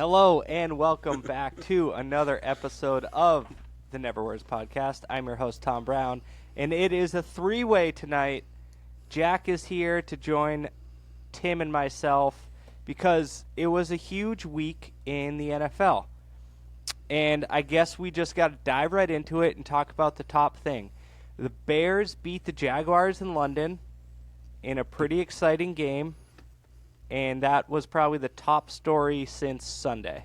Hello and welcome back to another episode of the Never Wears podcast. I'm your host, Tom Brown, and it is a three-way tonight. Jack is here to join Tim and myself because it was a huge week in the NFL. And I guess we just got to dive right into it and talk about the top thing. The Bears beat the Jaguars in London in a pretty exciting game. And that was probably the top story since Sunday.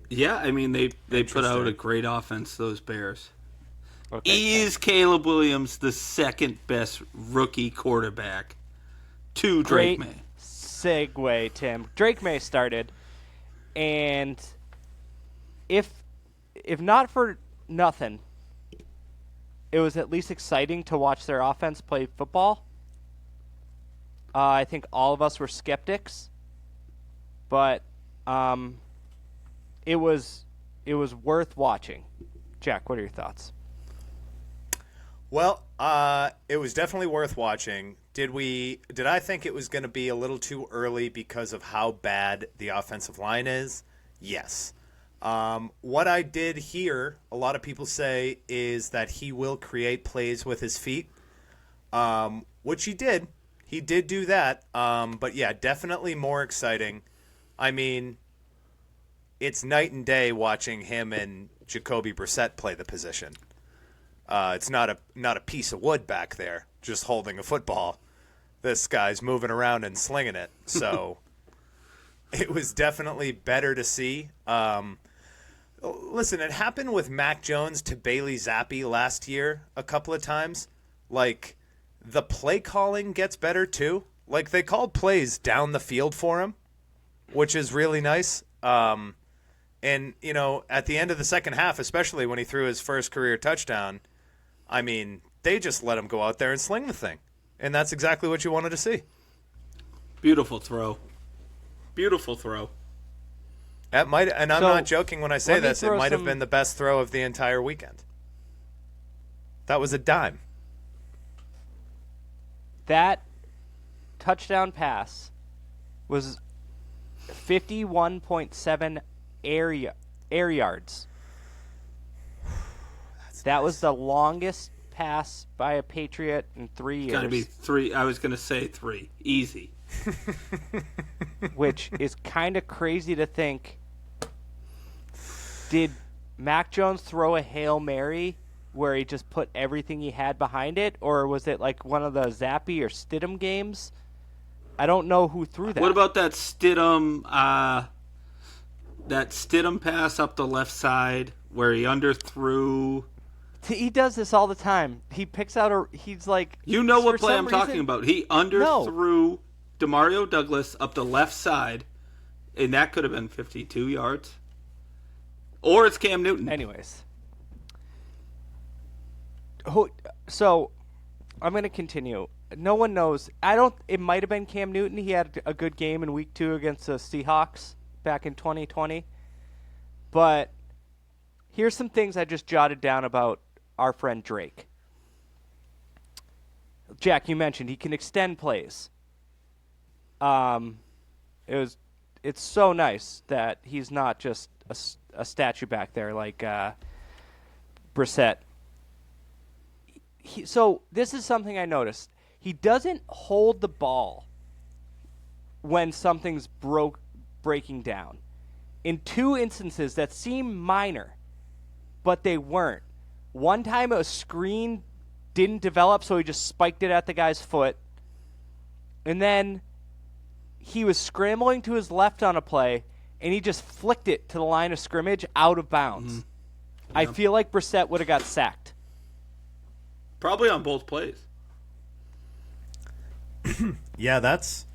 Yeah, I mean, they put out a great offense, those Bears. Okay, Is Caleb Williams the second best rookie quarterback to Drake Maye? Segue, Tim. Drake Maye started, and if not for nothing, it was at least exciting to watch their offense play football. I think all of us were skeptics, but it was worth watching. Jack, what are your thoughts? Well, it was definitely worth watching. Did I think it was going to be a little too early because of how bad the offensive line is? Yes. What I did hear a lot of people say is that he will create plays with his feet, which he did. He did do that, but yeah, definitely more exciting. I mean, it's night and day watching him and Jacoby Brissett play the position. It's not a piece of wood back there just holding a football. This guy's moving around and slinging it. So it was definitely better to see. Listen, it happened with Mac Jones to Bailey Zappi last year a couple of times. Like, the play calling gets better too. Like, they called plays down the field for him, which is really nice. And, you know, at the end of the second half, especially when he threw his first career touchdown, I mean, they just let him go out there and sling the thing. And that's exactly what you wanted to see. Beautiful throw. Beautiful throw. That might, and I'm not joking when I say this, it might have been the best throw of the entire weekend. That was a dime. That touchdown pass was 51.7 air yards. That was the longest pass by a Patriot in 3 years. Got to be 3. I was going to say 3. Easy. Which is kind of crazy to think. Did Mac Jones throw a Hail Mary where he just put everything he had behind it, or was it like one of the Zappi or Stidham games? I don't know who threw that. What about that Stidham pass up the left side where he underthrew? He does this all the time. He picks out he's like... You know what play I'm talking about. He underthrew Demario Douglas up the left side, and that could have been 52 yards. Or it's Cam Newton. Anyways. So, I'm going to continue. No one knows. It might have been Cam Newton. He had a good game in week 2 against the Seahawks back in 2020. But here's some things I just jotted down about our friend Drake. Jack, you mentioned he can extend plays. It's so nice that he's not just a statue back there like Brissett. So this is something I noticed. He doesn't hold the ball when something's breaking down. In 2 instances that seem minor, but they weren't. One time a screen didn't develop, so he just spiked it at the guy's foot. And then he was scrambling to his left on a play, and he just flicked it to the line of scrimmage out of bounds. Mm-hmm. I feel like Brissett would have got sacked. Probably on both plays. Yeah, that's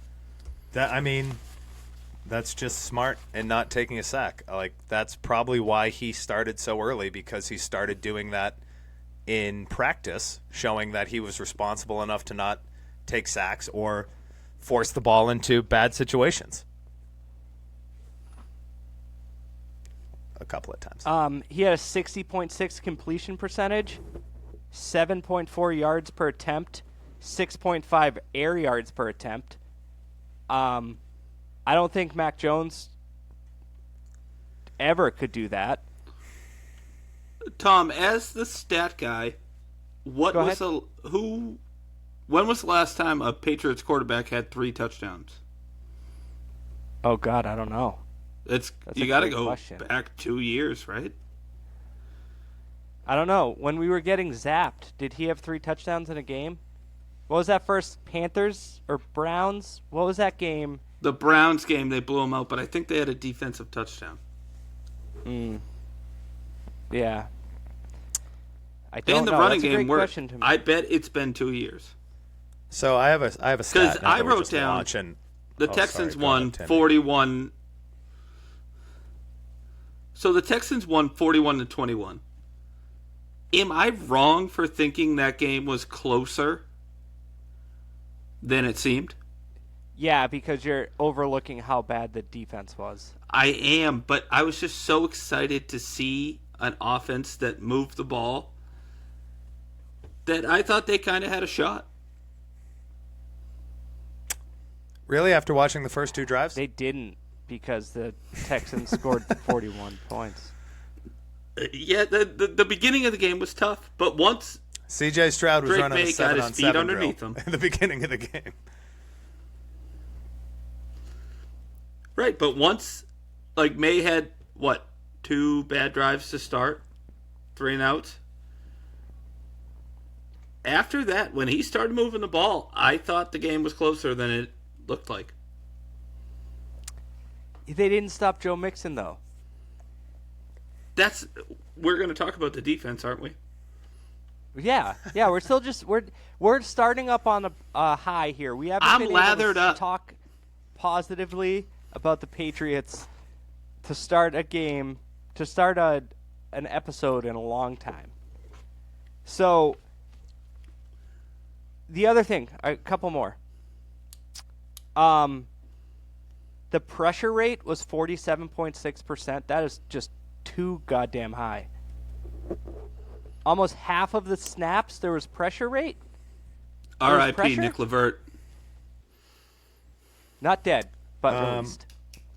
just smart and not taking a sack. Like, that's probably why he started so early, because he started doing that in practice, showing that he was responsible enough to not take sacks or force the ball into bad situations. A couple of times. He had a 60.6 completion percentage, 7.4 yards per attempt, 6.5 air yards per attempt. I don't think Mac Jones ever could do that. Tom, as the stat guy, when was the last time a Patriots quarterback had 3 touchdowns? Oh God, I don't know. You got to go question. back 2 years, right? I don't know. When we were getting zapped, did he have 3 touchdowns in a game? What was that first? Panthers or Browns? What was that game? The Browns game, they blew him out, but I think they had a defensive touchdown. Yeah. I don't and the know. running That's a game great worked. question to me. I bet it's been 2 years. So I have a stat. Because now I that we're wrote just down watching. the Oh, Texans sorry, go won ahead, Timmy. 41. So the Texans won 41-21. Am I wrong for thinking that game was closer than it seemed? Yeah, because you're overlooking how bad the defense was. I am, but I was just so excited to see an offense that moved the ball that I thought they kind of had a shot. Really, after watching the first 2 drives? They didn't because the Texans scored 41 points. Yeah, the beginning of the game was tough, but once CJ Stroud was Drake running Maye a got his 7-on-7 feet drill underneath him. in the beginning of the game. Right, but once, like, May had, 2 bad drives to start? 3 and outs? After that, when he started moving the ball, I thought the game was closer than it looked like. They didn't stop Joe Mixon, though. We're going to talk about the defense, aren't we? Yeah, we're still just we're starting up on a high here. We haven't been lathered able to up. talk positively about the Patriots to start a game, to start an episode in a long time. So the other thing, a couple more. The pressure rate was 47.6%. That is just too goddamn high. Almost half of the snaps, there was pressure rate. R.I.P. Nick Levert. Not dead, but released.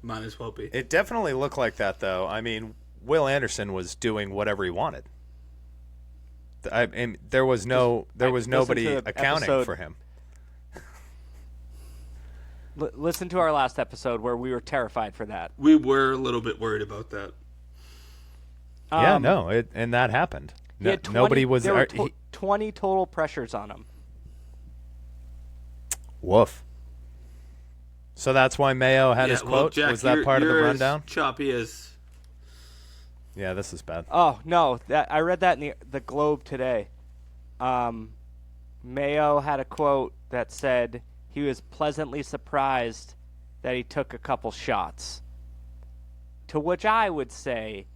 Might as well be. It definitely looked like that, though. I mean, Will Anderson was doing whatever he wanted. I mean, there was nobody accounting for him. Listen to our last episode where we were terrified for that. We were a little bit worried about that. And that happened. He had 20, nobody was there. Were 20 total pressures on him. Woof. So that's why Mayo had his quote? Jack, was that part of the rundown? As choppy as... Yeah, this is bad. Oh, no. I read that in the Globe today. Mayo had a quote that said he was pleasantly surprised that he took a couple shots. To which I would say,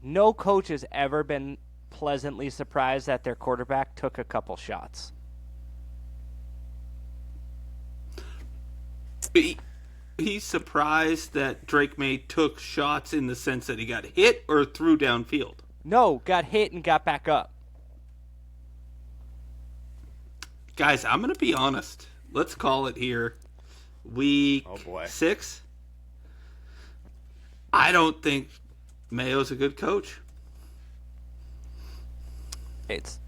no coach has ever been pleasantly surprised that their quarterback took a couple shots. He's surprised that Drake Maye took shots in the sense that he got hit or threw downfield. No, got hit and got back up. Guys, I'm going to be honest. Let's call it here. Week 6. I don't think Mayo's a good coach. It's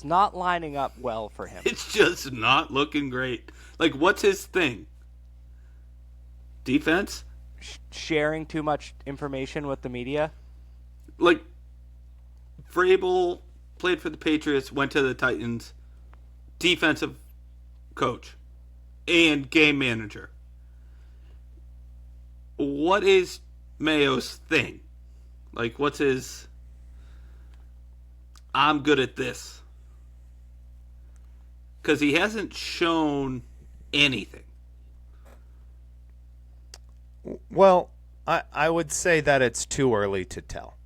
not lining up well for him. It's just not looking great. Like, what's his thing? Defense? Sharing too much information with the media? Like, Vrabel played for the Patriots, went to the Titans, defensive coach, and game manager. What is Mayo's thing? Like, what's his... I'm good at this. Because he hasn't shown anything. Well, I would say that it's too early to tell.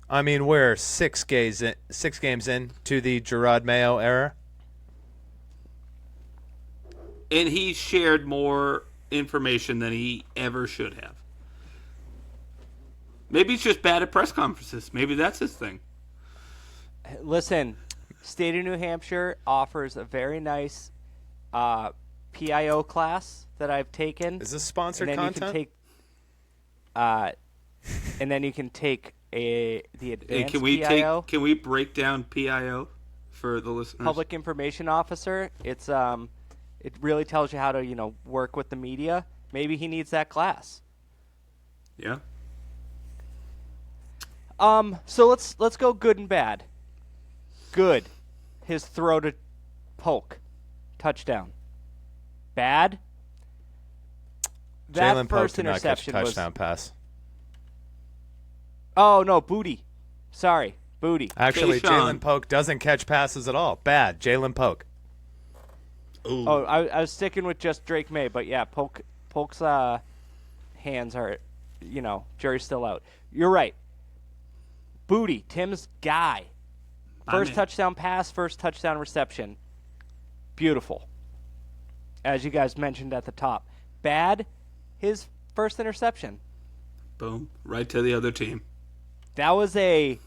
I mean, we're 6 games in to the Gerard Mayo era. And he's shared more information than he ever should have. Maybe he's just bad at press conferences. Maybe that's his thing. Listen, State of New Hampshire offers a very nice PIO class that I've taken. Is this sponsored and then content? and then you can take the Hey, advanced can PIO, we break down PIO for the listeners? public information officer. It's it really tells you how to work with the media. Maybe he needs that class. Yeah. So let's go good and bad. Good, his throw to poke, touchdown. Bad. That Jalen Pope first did not catch a interception was touchdown pass. Oh no, booty. Sorry, booty. Actually, Keyshawn. Jalen Poke doesn't catch passes at all. Bad. Jalen Poke. Ooh. Oh, I was sticking with just Drake Maye, but yeah, Polk's hands are, jury's still out. You're right. Booty, Tim's guy. First touchdown pass, first touchdown reception. Beautiful. As you guys mentioned at the top. Bad, his first interception. Boom. Right to the other team. That was a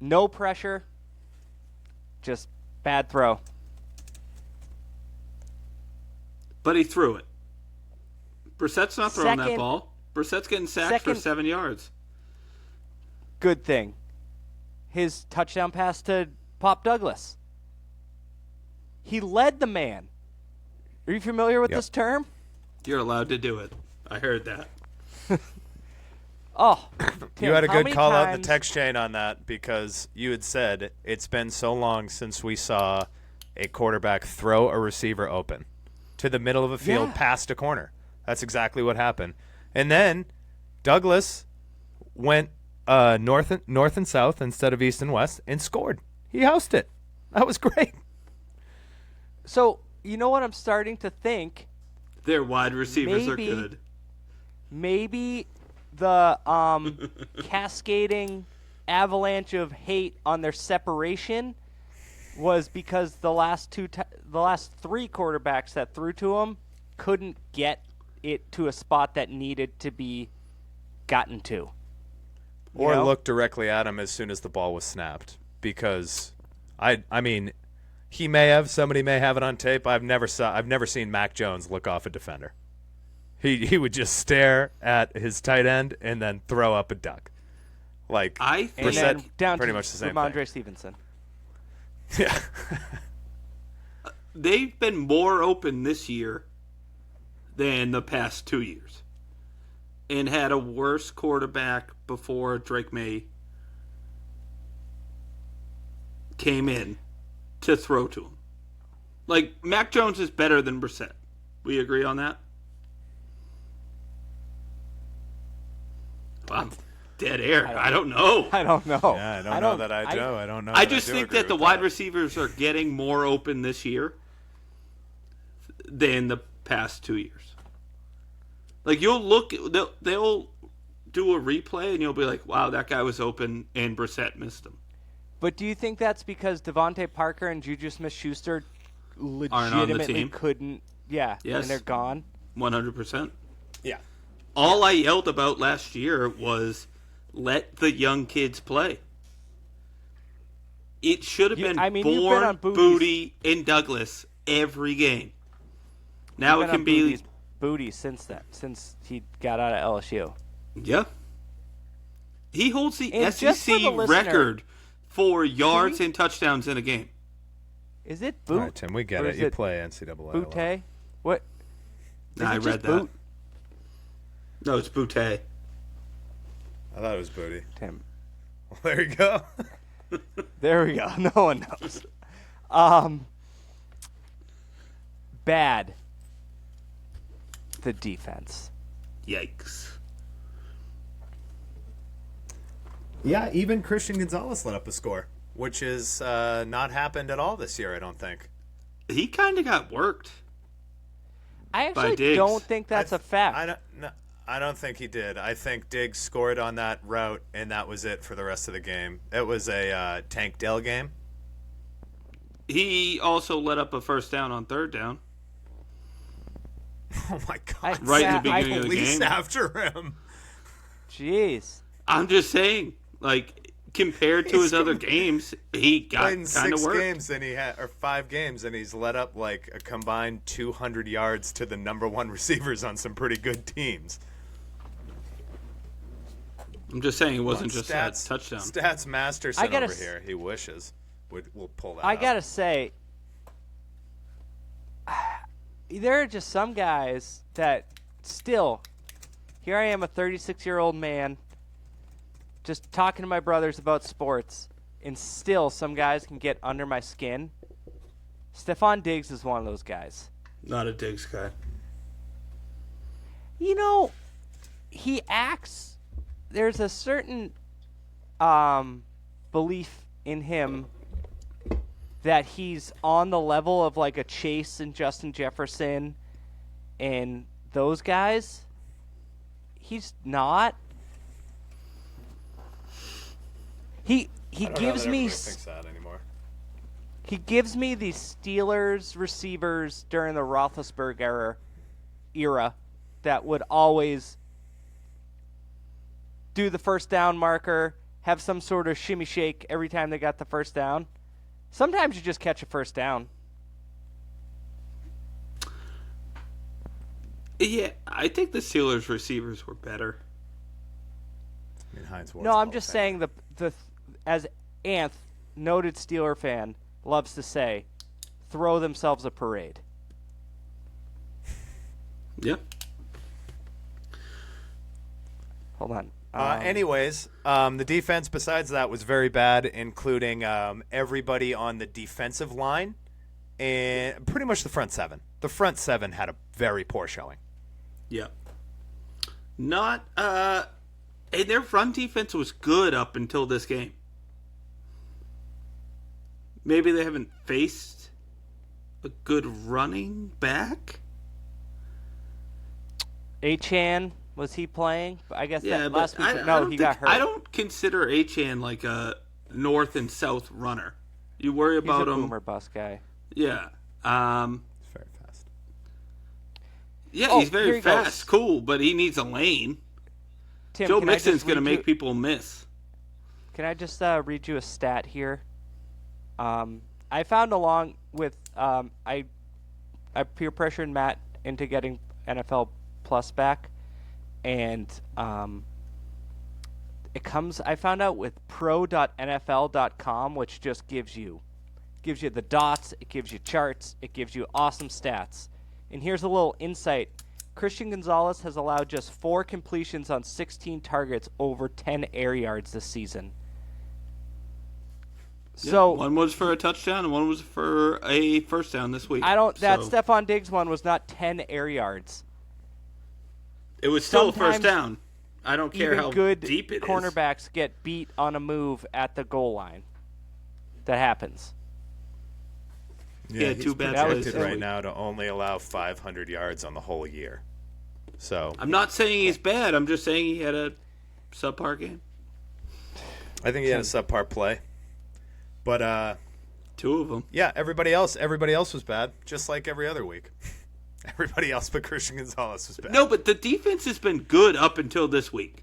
no pressure, just bad throw. But he threw it. Brissett's not throwing that Second- ball. Brissett's getting sacked for second- 7 yards. Good thing. His touchdown pass to Pop Douglas. He led the man. Are you familiar with Yep. this term? You're allowed to do it. I heard that. Oh, You had a Tim, how good many call out in the times- text chain on that because you had said it's been so long since we saw a quarterback throw a receiver open to the middle of a field Yeah. past a corner. That's exactly what happened. And then Douglas went north and south instead of east and west and scored. He housed it. That was great. So, you know what I'm starting to think? Their wide receivers Maybe- are good. Maybe the cascading avalanche of hate on their separation was because the last three quarterbacks that threw to him couldn't get it to a spot that needed to be gotten to. Or know? look directly at him as soon as the ball was snapped. Because I mean, somebody may have it on tape. I've never seen Mac Jones look off a defender. He would just stare at his tight end and then throw up a duck. Like I And think then down pretty to much the same Ramondre thing. Stevenson. Yeah. they've been more open this year than the past 2 years. And had a worse quarterback before Drake Maye came in to throw to him. Like, Mac Jones is better than Brissett. We agree on that? Wow. Dead air. I don't know. I don't know. Yeah, I don't know that I do. I don't know. I that just do think agree that the with wide that. receivers are getting more open this year than the past 2 years. Like, you'll look, they'll do a replay and you'll be like, wow, that guy was open and Brissett missed him. But do you think that's because Devontae Parker and Juju Smith-Schuster on the legitimately team? couldn't? Yeah, Yes. and they're gone. 100%. Yeah. All I yelled about last year was let the young kids play. It should have been you've been Bourne, on Booty's- Booty, and Douglas every game. Now it Been on can be... Booty's booty since he got out of LSU. Yeah. He holds the And just for SEC the listener, record for yards we- and touchdowns in a game. Is it All boot? right, Tim, we get or it. is You it play NCAA. Bootay? What? Is Nah, it I just read that. boot? No, it's Boutte. I thought it was booty. Tim. Well, there you go. There we go. No one knows. Bad. The defense. Yikes. Yeah, even Christian Gonzalez let up a score, which is not happened at all this year, I don't think. He kind of got worked. I By actually Diggs. don't think that's a fact. I don't think he did. I think Diggs scored on that route, and that was it for the rest of the game. It was a Tank Dell game. He also let up a first down on third down. Oh, my God. Right in the beginning of the Police game. after him. Jeez. I'm just saying, like, compared to his other games, he got Played in kind of 6 worked. games, and he had, or 5 games, and he's let up like a combined 200 yards to the number 1 receivers on some pretty good teams. I'm just saying it wasn't Well, just that touchdown. Stats Masterson I gotta over here. He wishes will pull that. I up. gotta say, there are just some guys that still. Here I am, a 36-year-old man, just talking to my brothers about sports, and still some guys can get under my skin. Stephon Diggs is one of those guys. Not a Diggs guy. You know, he acts. There's a certain belief in him that he's on the level of like a Chase and Justin Jefferson and those guys. He's not. He I don't know gives that me everybody thinks that anymore. he gives me the Steelers receivers during the Roethlisberger era that would always do the first down marker, have some sort of shimmy shake every time they got the first down. Sometimes you just catch a first down. Yeah, I think the Steelers receivers were better. I mean, Hines Ward's No, Hall I'm of just Fame. saying the as Anth, noted Steeler fan, loves to say, throw themselves a parade. Yep. Hold on. Anyways, the defense besides that was very bad, including everybody on the defensive line and pretty much the front seven. The front seven had a very poor showing. Yep. Not and their run defense was good up until this game. Maybe they haven't faced a good running back. Achan, was he playing? I guess Yeah, that but last week. I No, don't he think, got hurt. I don't consider Achan like a north and south runner. You worry He's about a him. boomer bust guy. Yeah. It's very fast. Yeah, Oh, he's here very he fast, goes. cool, but he needs a lane. Tim, Joe can I Mixon's just going to read make you- people miss. Can I just read you a stat here? I found along with I peer pressured Matt into getting NFL Plus back, and it comes. I found out with pro.nfl.com, which just gives you the dots, it gives you charts, it gives you awesome stats. And here's a little insight. Christian Gonzalez has allowed just 4 completions on 16 targets over 10 air yards this season. Yeah, So one was for a touchdown and one was for a first down this week. that So, Stephon Diggs one was not 10 air yards. it was still a first sometimes down. I don't care Even how good deep it is. cornerbacks get beat on a move at the goal line. That happens. Yeah, he's too bad projected plays. right now to only allow 500 yards on the whole year. So I'm not saying he's bad. I'm just saying he had a subpar game. I think he had a subpar play. But 2 of them. yeah, everybody else was bad, just like every other week. Everybody else but Christian Gonzalez was bad. No, but the defense has been good up until this week.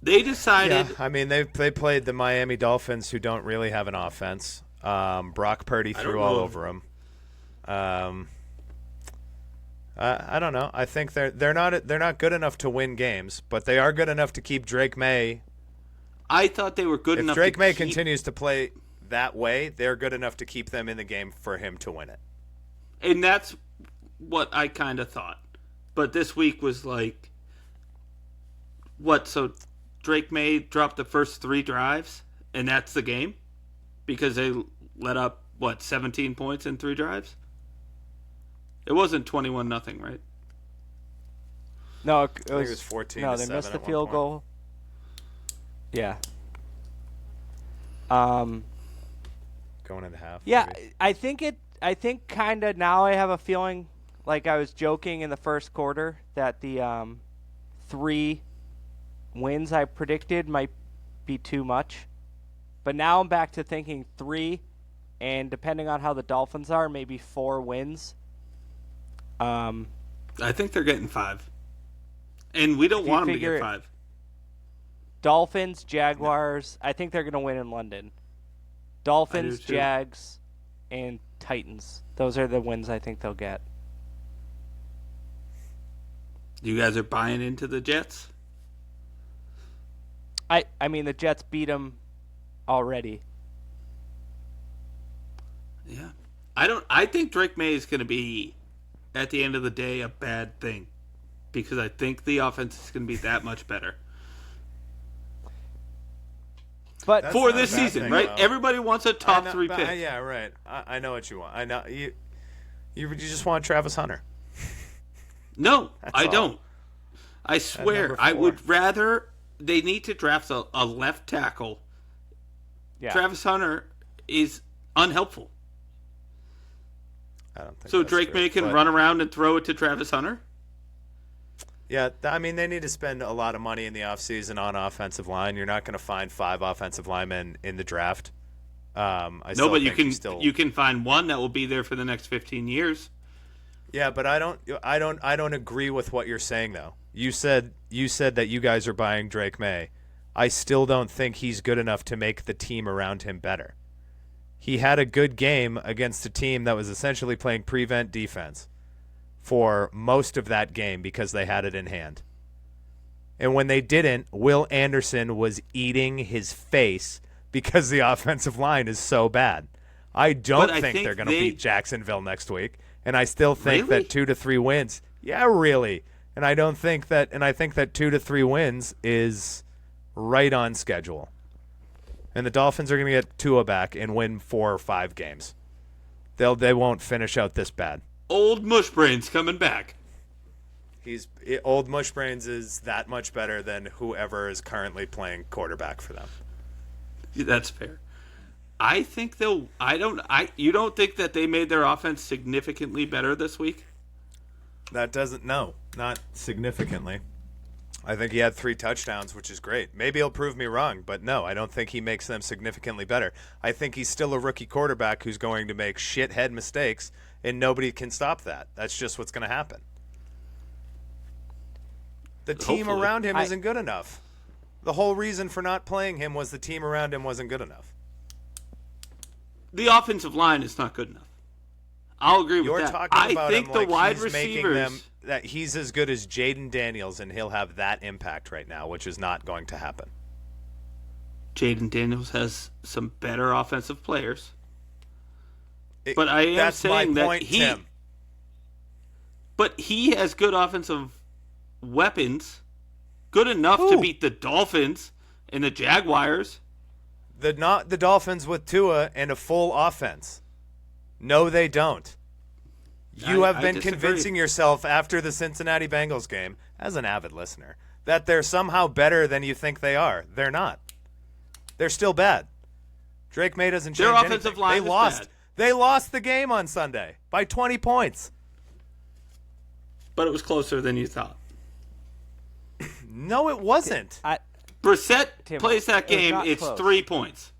They decided. Yeah, I mean they played the Miami Dolphins, who don't really have an offense. Brock Purdy don't threw all know. over them. I don't know. I think they're not good enough to win games, but they are good enough to keep Drake Maye. I thought they were good If enough. Drake to Maye keep, continues to play that way, they're good enough to keep them in the game for him to win it. and that's what I kind of thought. But this week was like, what? So Drake Maye dropped the first 3 drives, and that's the game because they let up 17 points in 3 drives. It wasn't 21-0, right? No, think it was 14 No, to they 7 missed the at one field point. goal. Yeah. Going into half. Yeah, maybe. I think kind of now I have a feeling like I was joking in the first quarter that the 3 wins I predicted might be too much. But now I'm back to thinking 3, and depending on how the Dolphins are, maybe 4 wins. I think they're getting 5, and we don't If you want them to figure- get 5. Dolphins, Jaguars, I think they're going to win in London. Dolphins, too. Jags, and Titans. Those are the wins I think they'll get. You guys are buying into the Jets? I mean, the Jets beat them already. Yeah. I think Drake Maye is going to be, at the end of the day, a bad thing. Because I think the offense is going to be that much better. But That's For not a this bad season, thing, right? though. Everybody wants a top 3 but, pick. yeah, right. I know what you want. I know you just want Travis Hunter. No, That's I all. don't. I swear, number I 4. would rather they need to draft a left tackle. yeah, Travis Hunter is unhelpful. I don't think So that's Drake true, Maye can but- run around and throw it to Travis Hunter? Yeah, I mean, they need to spend a lot of money in the offseason on offensive line. You're not going to find 5 offensive linemen in the draft. No, but you can find one that will be there for the next 15 years. Yeah, but I don't agree with what you're saying though. You said that you guys are buying Drake Maye. I still don't think he's good enough to make the team around him better. He had a good game against a team that was essentially playing prevent defense for most of that game because they had it in hand. And when they didn't, Will Anderson was eating his face because the offensive line is so bad. I don't But I think think they're going to they- beat Jacksonville next week, and I still think Really? that 2 to 3 wins. Yeah, really. And I think that 2 to 3 wins is right on schedule. And the Dolphins are going to get Tua back and win 4 or 5 games. They won't finish out this bad. Old Mushbrain's coming back. Old Mushbrains is that much better than whoever is currently playing quarterback for them. That's fair. I think they'll. You don't think that they made their offense significantly better this week? That doesn't not significantly. I think he had 3 touchdowns, which is great. Maybe he'll prove me wrong, but no, I don't think he makes them significantly better. I think he's still a rookie quarterback who's going to make shithead mistakes, and nobody can stop that. That's just what's going to happen. The team Hopefully. around him isn't good enough. The whole reason for not playing him was the team around him wasn't good enough. The offensive line is not good enough. I'll agree with You're that. talking I about think him the like wide he's making receivers. them that he's as good as Jaden Daniels, and he'll have that impact right now, which is not going to happen. Jaden Daniels has some better offensive players. But I am That's saying my that point, Tim. But he has good offensive weapons, good enough to Who? beat the Dolphins and the Jaguars. Not the Dolphins with Tua and a full offense. No, they don't. You have I been disagree. convincing yourself after the Cincinnati Bengals game, as an avid listener, that they're somehow better than you think they are. They're not. They're still bad. Drake Maye doesn't change Their anything. offensive line They is lost. bad. They lost the game on Sunday by 20 points. But it was closer than you thought. No, it wasn't. Brissett Tim, plays that it was game, not it's close. 3 points.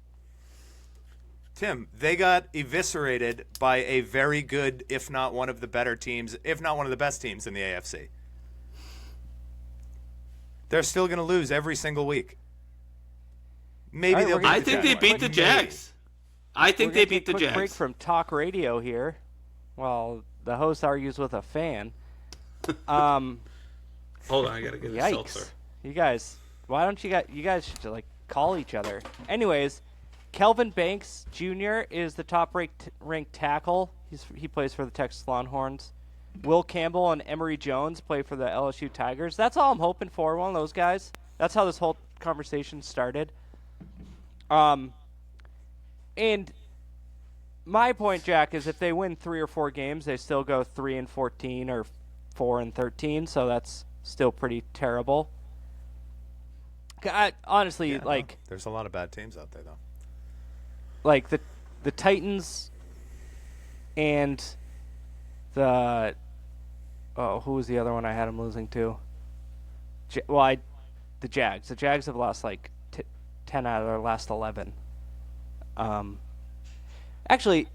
Tim, they got eviscerated by a very good, if not one of the better teams, if not one of the best teams in the AFC. They're still going to lose every single week. Maybe All right, they'll we're beat gonna I the think they Jaguars. beat the Jags. I think We're they gonna beat take the a quick break Jags. from talk radio here, while the host argues with a fan. Hold on, I gotta get a seltzer. Yikes! You guys, why don't you guys should like call each other? Anyways, Kelvin Banks Jr. is the top-ranked tackle. He plays for the Texas Longhorns. Will Campbell and Emory Jones play for the LSU Tigers. That's all I'm hoping for. One of those guys. That's how this whole conversation started. And my point, Jack, is if they win 3 or 4 games, they still go 3-14 or 4-13. So that's still pretty terrible. Honestly, Yeah, no, like. there's a lot of bad teams out there, though. Like the Titans and the who was the other one I had them losing to? The Jags. The Jags have lost like 10 out of their last 11. Actually,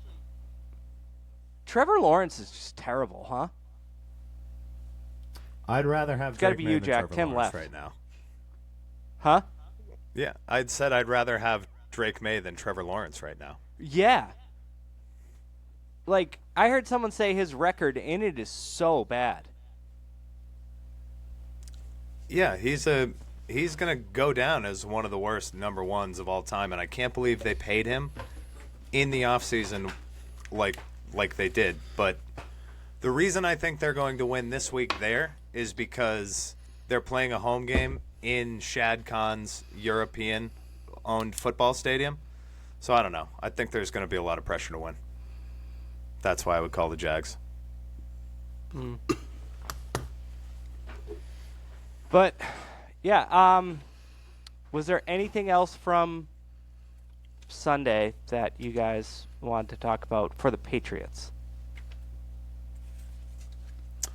Trevor Lawrence is just terrible, huh? I'd rather have gotta Drake be Maye you, than Jack. Trevor Tim Lawrence left. right now. Huh? Yeah, I'd said I'd rather have Drake Maye than Trevor Lawrence right now. Yeah. Like I heard someone say his record, and it is so bad. Yeah, he's going to go down as one of the worst number ones of all time, and I can't believe they paid him in the offseason like they did. But the reason I think they're going to win this week there is because they're playing a home game in Shad Khan's European-owned football stadium. So I don't know. I think there's going to be a lot of pressure to win. That's why I would call the Jags. But, yeah, was there anything else from Sunday that you guys wanted to talk about for the Patriots?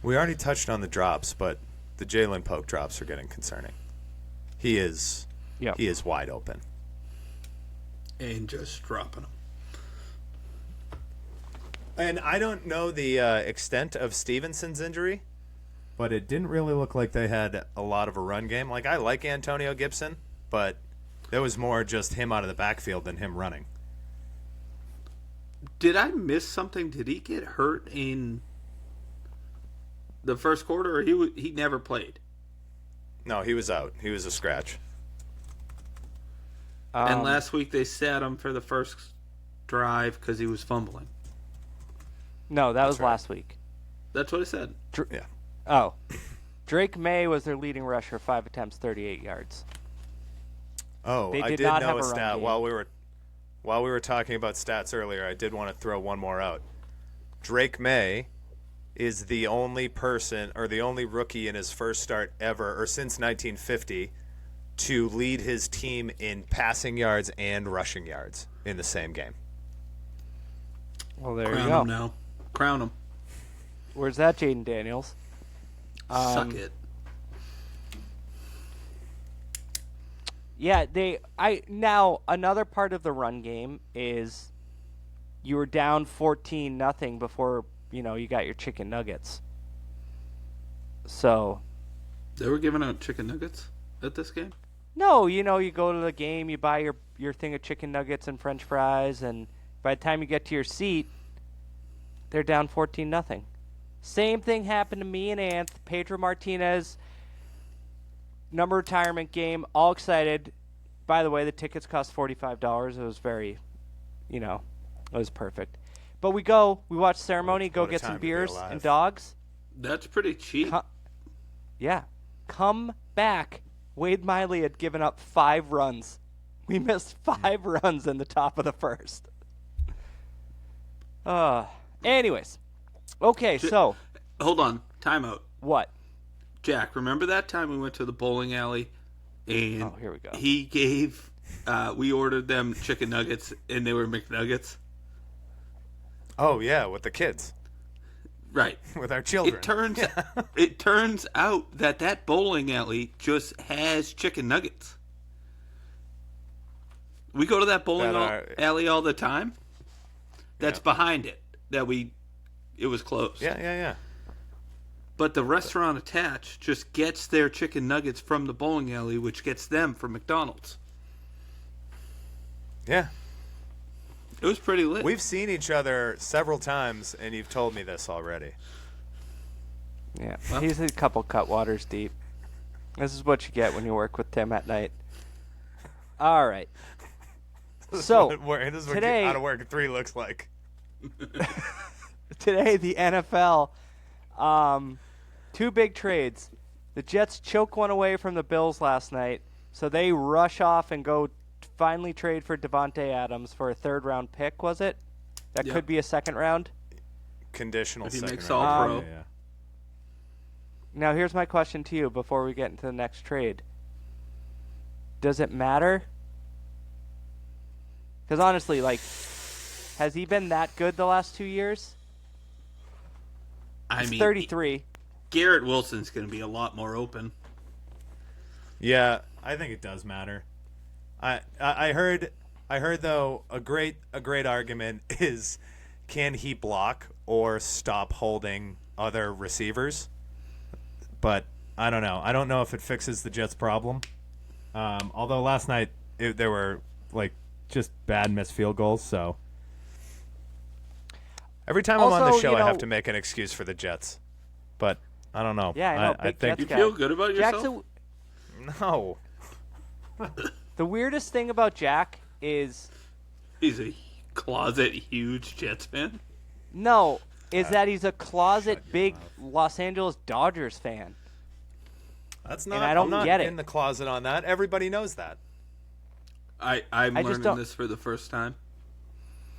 We already touched on the drops, but the Jalen Poke drops are getting concerning. He is wide open. And just dropping them. And I don't know the extent of Stevenson's injury, but it didn't really look like they had a lot of a run game. Like, I like Antonio Gibson, but there was more just him out of the backfield than him running. Did I miss something? Did he get hurt in the first quarter, or he never played? No, he was out. He was a scratch. And last week they sat him for the first drive because he was fumbling. No, that was right. last week. That's what I said. Yeah. Oh. Drake Maye was their leading rusher, 5 attempts, 38 yards. Oh, They I did did not know have a a run stat game. while we were talking about stats earlier. I did want to throw one more out. Drake Maye is the only person or the only rookie in his first start ever, or since 1950, to lead his team in passing yards and rushing yards in the same game. Well, there Crown you go. him now. Crown him. Where's that, Jaden Daniels? Suck it. Yeah, now another part of the run game is you were down 14-0 before, you got your chicken nuggets. So, They were giving out chicken nuggets at this game? no, you go to the game, you buy your thing of chicken nuggets and french fries, and by the time you get to your seat, they're down 14-0. Same thing happened to me and Anth. Pedro Martinez, number retirement game, all excited. By the way, the tickets cost $45. It was very, it was perfect. But we watch ceremony, go What a get time some to be beers alive. and dogs. That's pretty cheap. Yeah. Come back. Wade Miley had given up 5 runs. We missed 5 runs in the top of the first. Anyways. Okay, so. Hold on. Timeout. What? Jack, remember that time we went to the bowling alley and Oh, here we go. he gave, we ordered them chicken nuggets and they were McNuggets? Oh, yeah, with the kids. Right. With our children. It turns out that bowling alley just has chicken nuggets. We go to that bowling alley all the time. That's behind it. It was closed. Yeah. But the restaurant attached just gets their chicken nuggets from the bowling alley, which gets them from McDonald's. Yeah. It was pretty lit. We've seen each other several times, and you've told me this already. Yeah. He's a couple cutwaters deep. This is what you get when you work with Tim at night. All right. So, this is what today, out of work 3 looks like. Today, the NFL, 2 big trades. The Jets choke one away from the Bills last night, so they rush off and go finally trade for Devontae Adams for a 3rd-round pick, was it? That could be a 2nd round? Conditional if he second makes round. all pro. Yeah. Now, here's my question to you before we get into the next trade. Does it matter? Because honestly, has he been that good the last 2 years? I He's mean, 33. Garrett Wilson's going to be a lot more open. Yeah, I think it does matter. I heard though a great argument is, can he block or stop holding other receivers? But I don't know. I don't know if it fixes the Jets' problem. Although last night there were just bad missed field goals. So every time I'm on the show, I have to make an excuse for the Jets. But I don't know. Yeah, I know. I Big think Jets You guy. feel good about yourself? Jackson, No. The weirdest thing about Jack is He's a closet huge Jets fan. that he's a closet big Los Angeles Dodgers fan. That's not. And I don't I'm not get it. in the closet on that. Everybody knows that. I'm I just learning don't- this for the first time.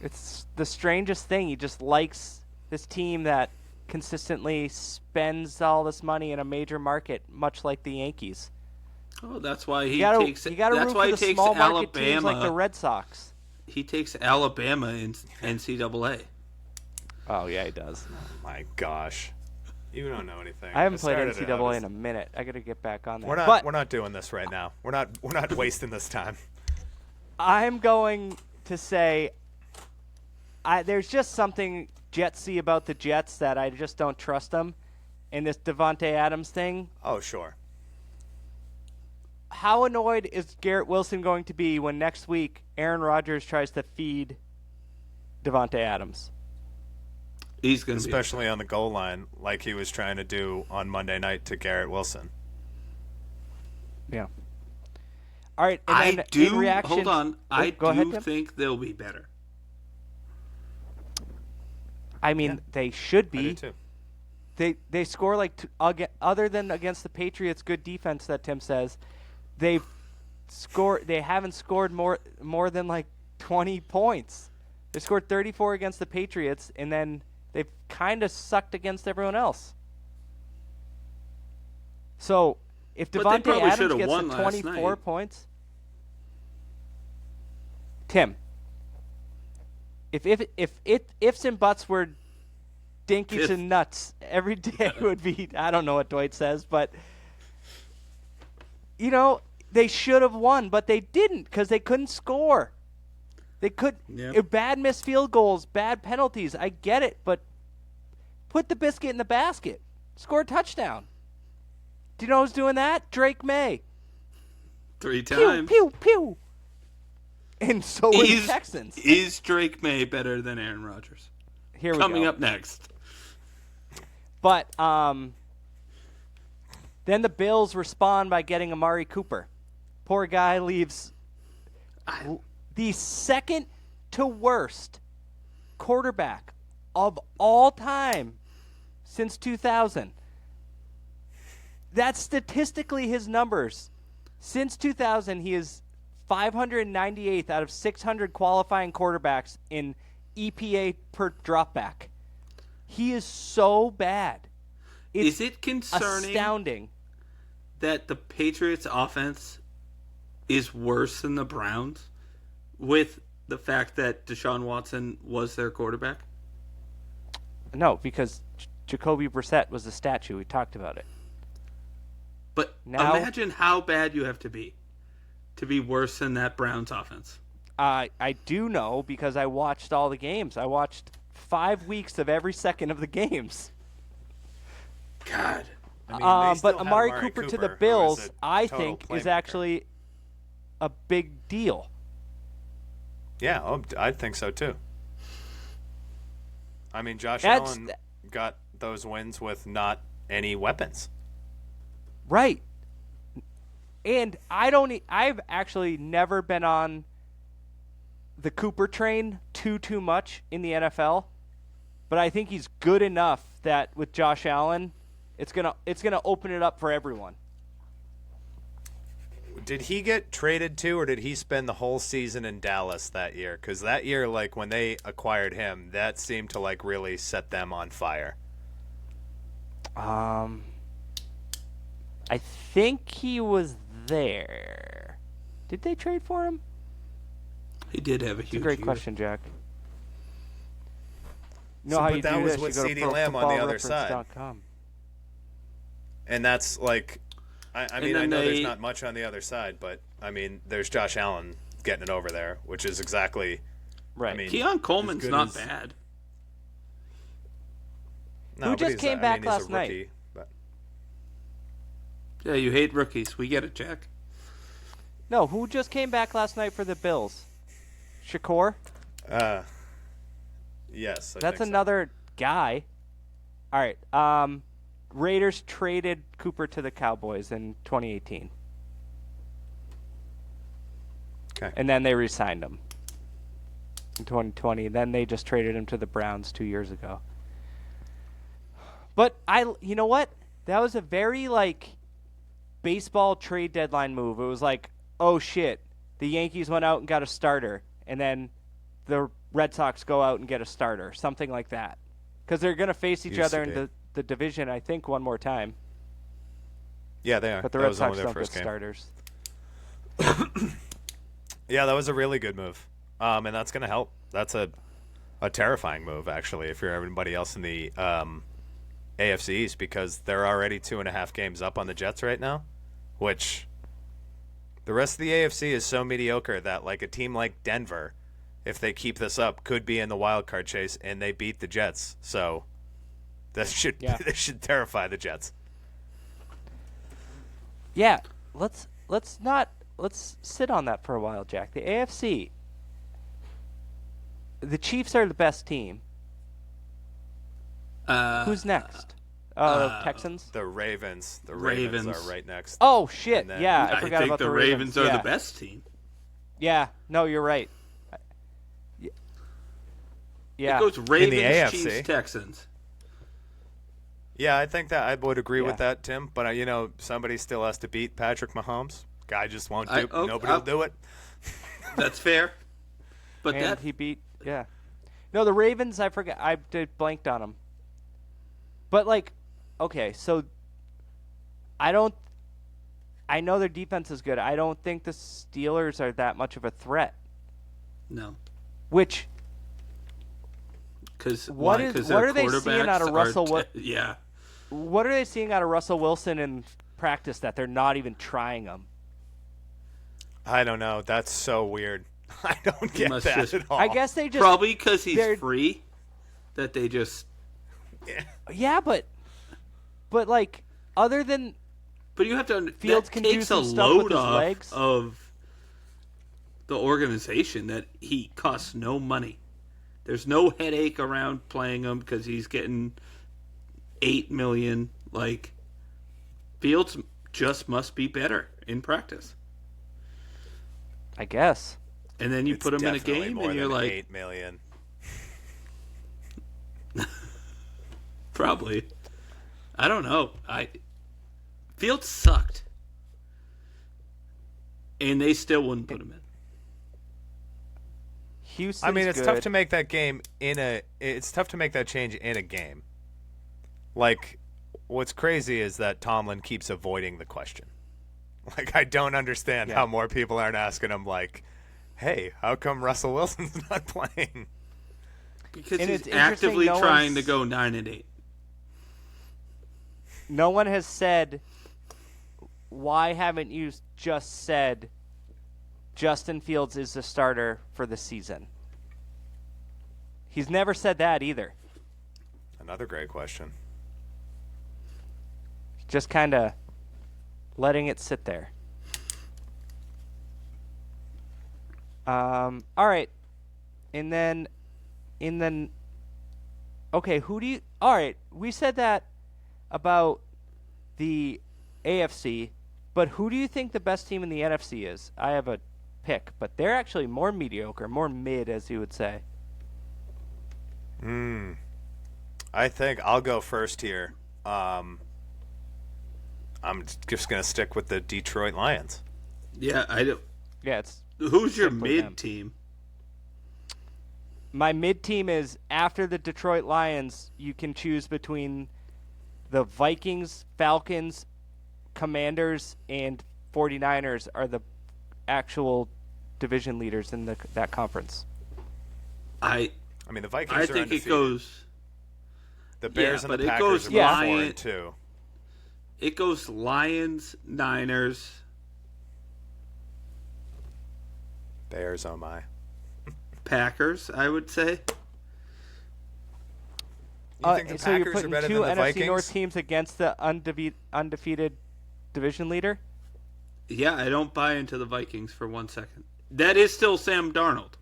It's the strangest thing. He just likes this team that consistently spends all this money in a major market, much like the Yankees. Oh, that's why he You gotta, takes. you gotta That's root why for he the takes small market Alabama. teams like the Red Sox. He takes Alabama in NCAA. Oh yeah, he does. My gosh, you don't know anything. I haven't I played started it out NCAA as- in a minute. I got to get back on that. We're not. But We're not doing this right now. We're not wasting this time. I'm going to say there's just something Jetsy about the Jets that I just don't trust them. And this Devontae Adams thing, Oh sure. how annoyed is Garrett Wilson going to be when next week Aaron Rodgers tries to feed Devontae Adams? He's going to be Especially on the goal line, like he was trying to do on Monday night to Garrett Wilson. Yeah. All right. And I then do. in reaction, Hold on. I go ahead, do Tim. think they'll be better. I mean, they should I be. do too. They score like other than against the Patriots, good defense that Tim says. They haven't scored more than like 20 points. They scored 34 against the Patriots, and then they've kind of sucked against everyone else. So if But they Devontae probably Adams should've gets won to last 24 night. points, Tim, if ifs and buts were dinkies and nuts, every day would be, I don't know what Dwight says, but they should have won, but they didn't because they couldn't score. They could bad missed field goals, bad penalties. I get it, but put the biscuit in the basket. Score a touchdown. Do you know who's doing that? Drake Maye. 3 Pew, times. pew, pew. And so were the Texans. Is Drake Maye better than Aaron Rodgers? Here we Coming go. up next. But then the Bills respond by getting Amari Cooper. Poor guy leaves the second to worst quarterback of all time since 2000. That's statistically his numbers. Since 2000, he is 598th out of 600 qualifying quarterbacks in EPA per dropback. He is so bad. It's Is it concerning astounding. that the Patriots' offense is worse than the Browns with the fact that Deshaun Watson was their quarterback? No, because Jacoby Brissett was a statue. We talked about it. But Now- imagine how bad you have to be worse than that Browns offense. I do know because I watched all the games. I watched 5 weeks of every second of the games. God. I mean, they still But had Amari Cooper to the who is Bills, a I total think, is playmaker. actually a big deal. Yeah, I think so too. I mean, Josh That's- Allen got those wins with not any weapons. Right. And I've actually never been on the Cooper train too much in the NFL, but I think he's good enough that with Josh Allen, it's gonna open it up for everyone. Did he get traded to, or did he spend the whole season in Dallas that year? Because that year, like when they acquired him, that seemed to like really set them on fire. I think he was there. Did they trade for him? He did have a It's a huge great year. question, Jack. You know So, how but you that do was this? with You go CeeDee to Lamb on the other ProFootballReference.com. And that's like, I mean, I then know there's they- not much on the other side, but I mean, there's Josh Allen getting it over there, which is exactly. Right. I mean, Keon Coleman's as good not as- bad. No, Who but just he's- came I back mean, he's a last night? rookie, but- Yeah, you hate rookies. We get it, Jack. No, who just came back last night for the Bills? Shakur? Yes, I That's think so. another guy. All right. Raiders traded Cooper to the Cowboys in 2018. Okay. And then they re-signed him in 2020. Then they just traded him to the Browns 2 years ago. But you know what? That was a very baseball trade deadline move. It was like, oh shit, the Yankees went out and got a starter, and then the Red Sox go out and get a starter, something like that, because they're going to face each other in the division, I think, one more time. Yeah, they are. But the That Red was Sox only their don't get first game. starters. Yeah, that was a really good move, and that's going to help. That's a terrifying move, actually, if you're everybody else in the AFC East, because they're already 2.5 games up on the Jets right now, which the rest of the AFC is so mediocre that a team like Denver, if they keep this up, could be in the wild card chase, and they beat the Jets. So that should they should terrify the Jets. Yeah, let's sit on that for a while, Jack. The AFC, the Chiefs are the best team. Who's next? Texans? The Ravens. The Ravens. Ravens are right next. Oh, shit. then- Yeah, I I forgot think about the Ravens. Ravens are Yeah. the best team. Yeah, no, you're right. Yeah. It goes Ravens, AFC. Chiefs, Texans. Yeah, I think that I would agree Yeah. with that, Tim. But somebody still has to beat Patrick Mahomes. Guy just won't do. Okay, Nobody will do it. That's fair. But And that he beat, yeah. No, the Ravens, I forgot. I did blanked on them. But, okay, so I know their defense is good. I don't think the Steelers are that much of a threat. no, Which, because what are they seeing out of Russell? Yeah, What are they seeing out of Russell Wilson in practice that they're not even trying him? I don't know. That's so weird. I don't get must that just- at all. I guess they just probably because he's they're- free. That they just. yeah, but other than But you have to. Fields that can do takes some a stuff load with his off legs. of the organization that he costs no money. There's no headache around playing him because he's getting $8 million. Fields just must be better in practice. I guess. And then you It's put him in a definitely game, more and you're than like, $8 million. probably. I don't know. Fields sucked, and they still wouldn't put him in. Houston's I mean, it's good. tough to make that game It's tough to make that change in a game. What's crazy is that Tomlin keeps avoiding the question. I don't understand how more people aren't asking him. Hey, how come Russell Wilson's not playing? Because And he's it's interesting, actively no trying one's- to go 9-8. No one has said, why haven't you just said Justin Fields is the starter for the season? He's never said that either. Another great question. Just kind of letting it sit there. All right. And then, okay, all right, we said that about the AFC, but who do you think the best team in the NFC is? I have a pick, but they're actually more mediocre, more mid, as you would say. I think I'll go first here. I'm just going to stick with the Detroit Lions. Yeah, I do. Yeah, it's Who's your simply them. mid team? My mid team is after the Detroit Lions, you can choose between the Vikings, Falcons, Commanders, and 49ers are the actual division leaders in that conference. I mean, the Vikings I are think undefeated. it goes. The Bears yeah, and the but it Packers goes are both Lion- 4-2. It goes Lions, Niners. Bears, oh my. Packers, I would say. You think the so you're Packers are putting better two than the NFC Vikings? North teams against the undefeated division leader? Yeah, I don't buy into the Vikings for 1 second. That is still Sam Darnold.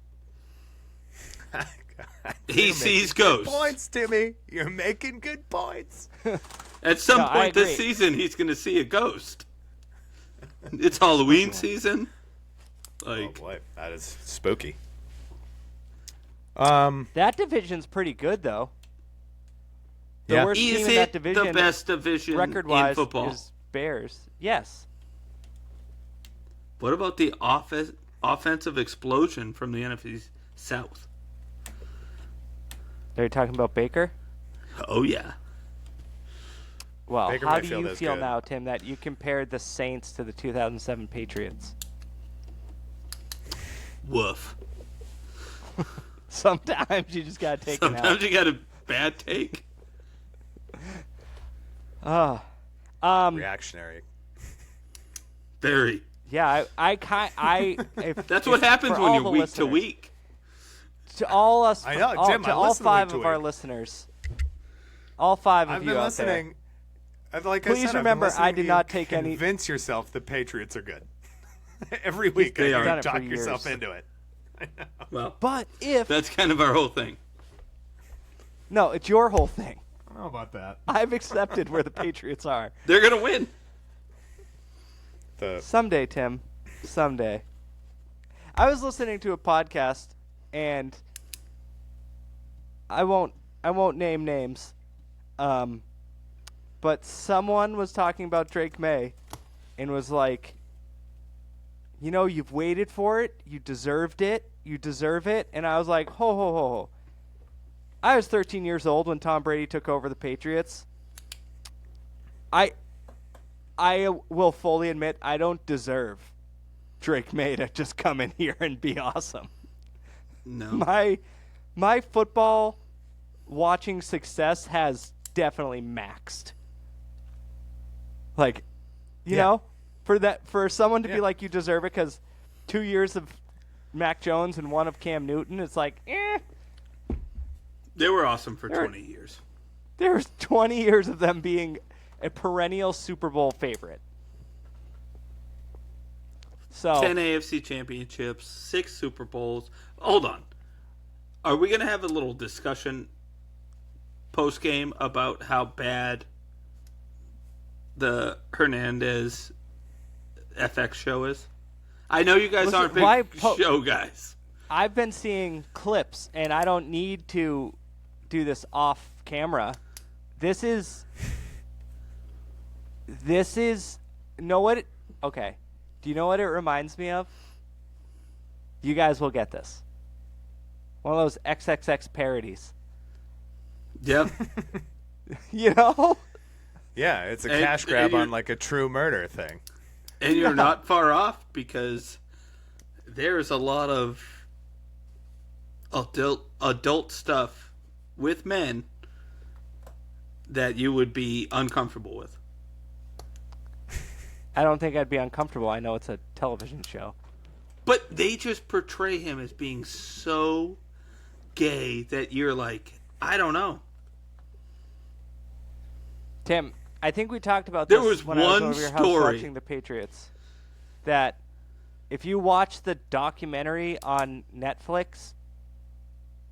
He You're sees making good ghosts. points, Timmy. You're making good points. At some No, I point this agree. season, he's going to see a ghost. It's Halloween season. Like, Oh boy, that is spooky. That division's pretty good, though. The Yeah. worst team is in that it division, the best division record-wise, in football? is Bears. Yes. What about the offensive explosion from the NFC South? Are you talking about Baker? Oh, yeah. Well, Baker how do Mayfield you is feel good. now, Tim, that you compared the Saints to the 2007 Patriots? Woof. Sometimes you just got to take it Sometimes out. you got a bad take. Reactionary. Very. Yeah, if, That's what if- happens for when all you're the week to listeners, week. To all us, I know, all, Tim, to I all listen to five week to of our week. listeners, all five of I've you been out listening. Like Please I said, I've been remember, listening I to did you not take any- Convince yourself the Patriots are good. Every week, They I are. hear Done you it for talk yourself years. into it. Well, But if that's kind of our whole thing. no, it's your whole thing. I don't know about that. I've accepted where the Patriots are. They're going to win. Someday, Tim. Someday. I was listening to a podcast, and I won't name names, but someone was talking about Drake Maye, and was like, you know, you've waited for it, you deserved it, you deserve it, and I was like, ho ho ho ho. I was 13 years old when Tom Brady took over the Patriots. I will fully admit I don't deserve Drake Maye to just come in here and be awesome. No. My football watching success has definitely maxed. Like, you Yeah. know, for someone to be Yeah. like, you deserve it because 2 years of Mac Jones and 1 of Cam Newton, it's like, They were awesome for They're- 20 years. There's 20 years of them being a perennial Super Bowl favorite. So 10 AFC championships, 6 Super Bowls. Hold on. Are we going to have a little discussion post game about how bad the Hernandez FX show is? I know you guys Listen, aren't big why show guys. I've been seeing clips, and I don't need to do this off camera. This is know what? Okay. Do you know what it reminds me of? You guys will get this. One of those XXX parodies. Yep. You know? Yeah, it's a And- cash grab and you're- on like a true murder thing. And you're not far off because there's a lot of adult stuff with men that you would be uncomfortable with. I don't think I'd be uncomfortable. I know it's a television show. But they just portray him as being so gay that you're like, I don't know. Tim, I think we talked about There this was when I was one over your house story. watching the Patriots. That if you watch the documentary on Netflix,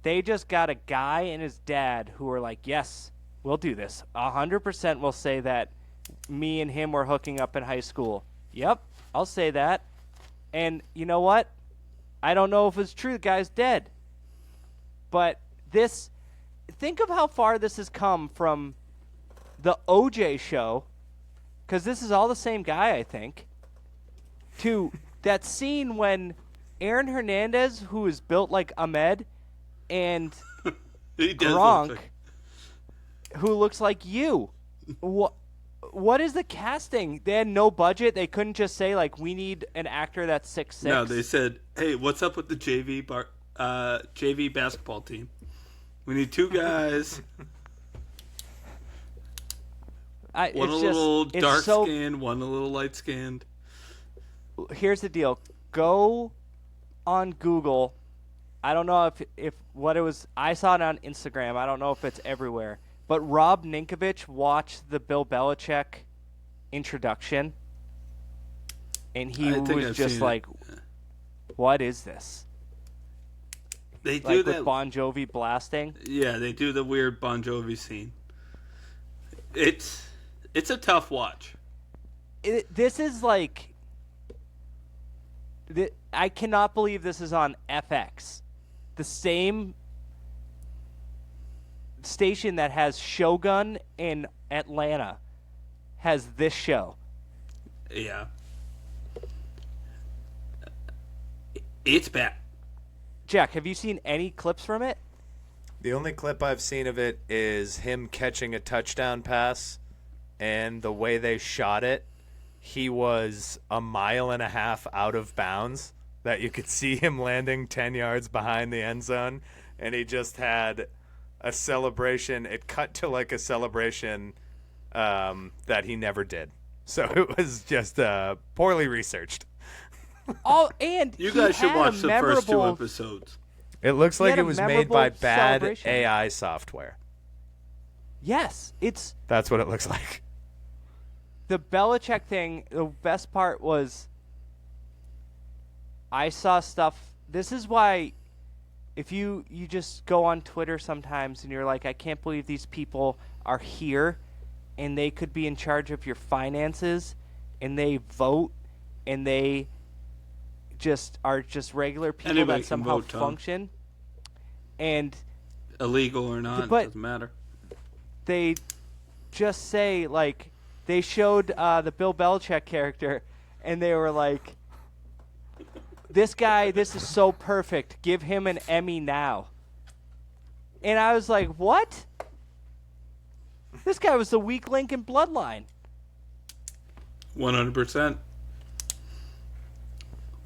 they just got a guy and his dad who were like, yes, we'll do this. 100% will say that me and him were hooking up in high school. Yep, I'll say that. And you know what? I don't know if it's true. The guy's dead. But this, think of how far this has come from the OJ show, because this is all the same guy, I think, to that scene when Aaron Hernandez, who is built like Ahmed, and He does look Gronk, like- who looks like you. What is the casting? They had no budget. They couldn't just say, like, we need an actor that's 6'6". No, they said, hey, what's up with the JV basketball team? We need 2 guys. One a little dark skinned, one a little light skinned. Here's the deal. Go on Google. I don't know if what it was. I saw it on Instagram. I don't know if it's everywhere. But Rob Ninkovich watched the Bill Belichick introduction, and he I think was I've just seen like, "What is this?" They do Like that. with Bon Jovi blasting. Yeah, they do the weird Bon Jovi scene. It's a tough watch. This is like I cannot believe this is on FX. The same station that has Shogun in Atlanta has this show. Yeah. It's bad. Jack, have you seen any clips from it? The only clip I've seen of it is him catching a touchdown pass, and the way they shot it, he was 1.5 miles out of bounds, that you could see him landing 10 yards behind the end zone, and he just had a celebration. It cut to like a celebration that he never did. So it was just poorly researched. Oh, and You guys should watch the first 2 episodes. It looks like had it a was made memorable by bad celebration. AI software. Yes, it's That's what it looks like. the Belichick thing. The best part was I saw stuff. This is why if you just go on Twitter sometimes and you're like, I can't believe these people are here and they could be in charge of your finances and they vote and they just are just regular people Anybody that can somehow vote, Tom. function. And Illegal or not, But- it doesn't matter. they just say, like, they showed the Bill Belichick character, and they were like, this guy, this is so perfect. Give him an Emmy now. And I was like, what? This guy was the weak link in Bloodline. 100%.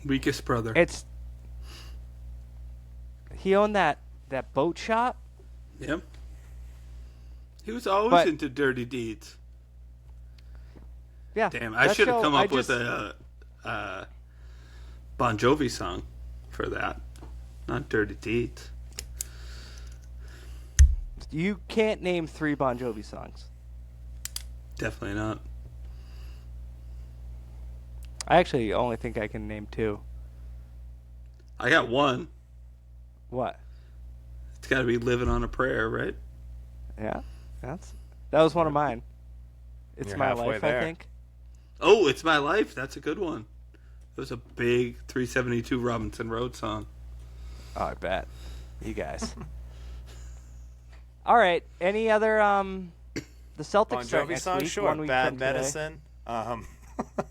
Weakest brother. He owned that boat shop. Yep. He was always But- into dirty deeds. Yeah. Damn, I that should have show, come I up with just- a Bon Jovi song for that. Not dirty deeds. You can't name 3 Bon Jovi songs. Definitely not. I actually only think I can name 2. I got one. What? It's got to be Living on a Prayer, right? Yeah. That was one of mine. It's You're My halfway Life, there. I think. Oh, It's My Life. That's a good one. It was a big 372 Robinson Road song. Oh, I bet. You guys. All right. Any other the Celtics Bon start Jovi next song, week, sure. 1 week Bad from today. Medicine.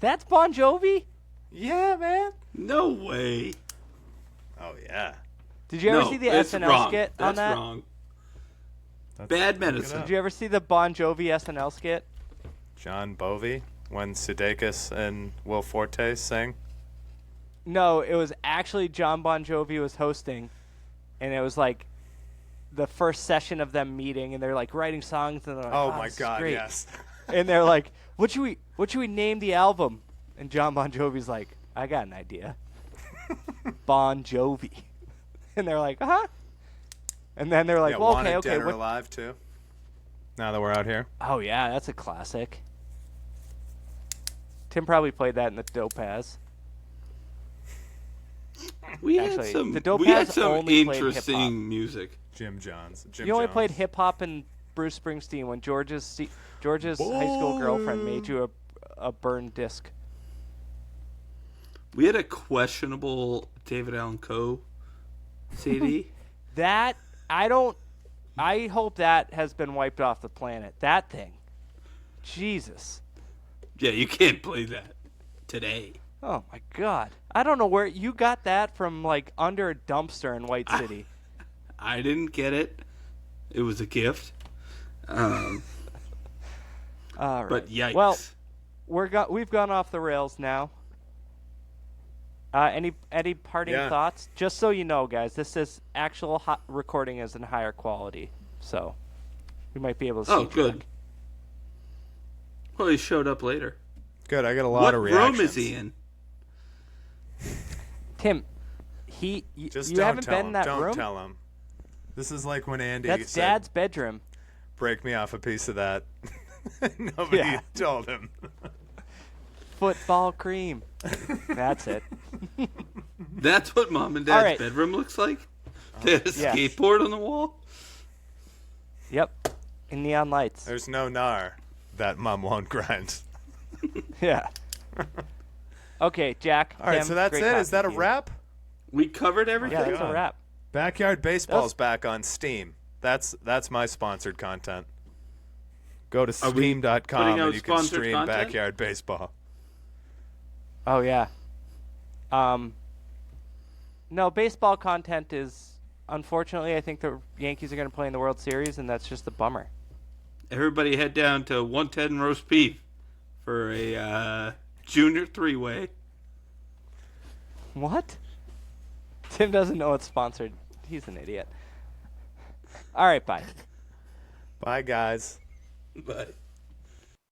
That's Bon Jovi? Yeah, man. No way. Oh yeah. Did you ever No, see the it's SNL wrong. skit That's on that? wrong. That's- Bad look it Medicine. up. Did you ever see the Bon Jovi SNL skit? John Bovey when Sudeikis and Will Forte sang. No, it was actually John Bon Jovi was hosting, and it was like the first session of them meeting, and they're like writing songs, and they're like, Oh "Wow, my this is God, great." yes. And they're like, what should we name the album? And John Bon Jovi's like, I got an idea. Bon Jovi. And they're like, uh-huh. And then they're like, Yeah, well, Wanted, okay. Dead or What? Alive too. Now that we're out here. Oh, yeah, that's a classic. Tim probably played that in the Dopaz. We Actually, had some, the Dope we had Has some only played interesting hip-hop. music. Jim Johns. You only played hip-hop and Bruce Springsteen when George's high school girlfriend made you a burned disc. We had a questionable David Allan Coe CD. That, I hope that has been wiped off the planet. That thing. Jesus. Yeah, you can't play that today. Oh my God! I don't know where you got that from. Like under a dumpster in White City. I didn't get it. It was a gift. All right. But yikes. Well, we've gone off the rails now. Any parting Yeah. thoughts? Just so you know, guys, this is actual recording is in higher quality, so we might be able to see. Oh, good. Well, he showed up later. Good. I got a lot What of reactions. room is he in? Tim, Just you don't haven't tell been him. in that Don't room. tell him. This is like when Andy That's said, Dad's bedroom. "Break me off a piece of that." Nobody Yeah. told him. Football cream. That's it. That's what Mom and All Dad's right. bedroom looks like? They had a Yes. skateboard on the wall? Yep. And neon lights. There's no gnar that Mom won't grind. Yeah. Okay, Jack. All right, Tim, so that's great it. Is that a talking to you. wrap? We covered everything. Yeah, that's a God. wrap. Backyard Baseball's back on Steam. That's my sponsored content. Go to Are we steam.com putting out and you can sponsored stream content? Backyard Baseball. Oh yeah. No, baseball content is unfortunately. I think the Yankees are going to play in the World Series, and that's just a bummer. Everybody head down to 110 Roast Beef for a junior three-way. What? Tim doesn't know it's sponsored. He's an idiot. All right, bye. Bye, guys. But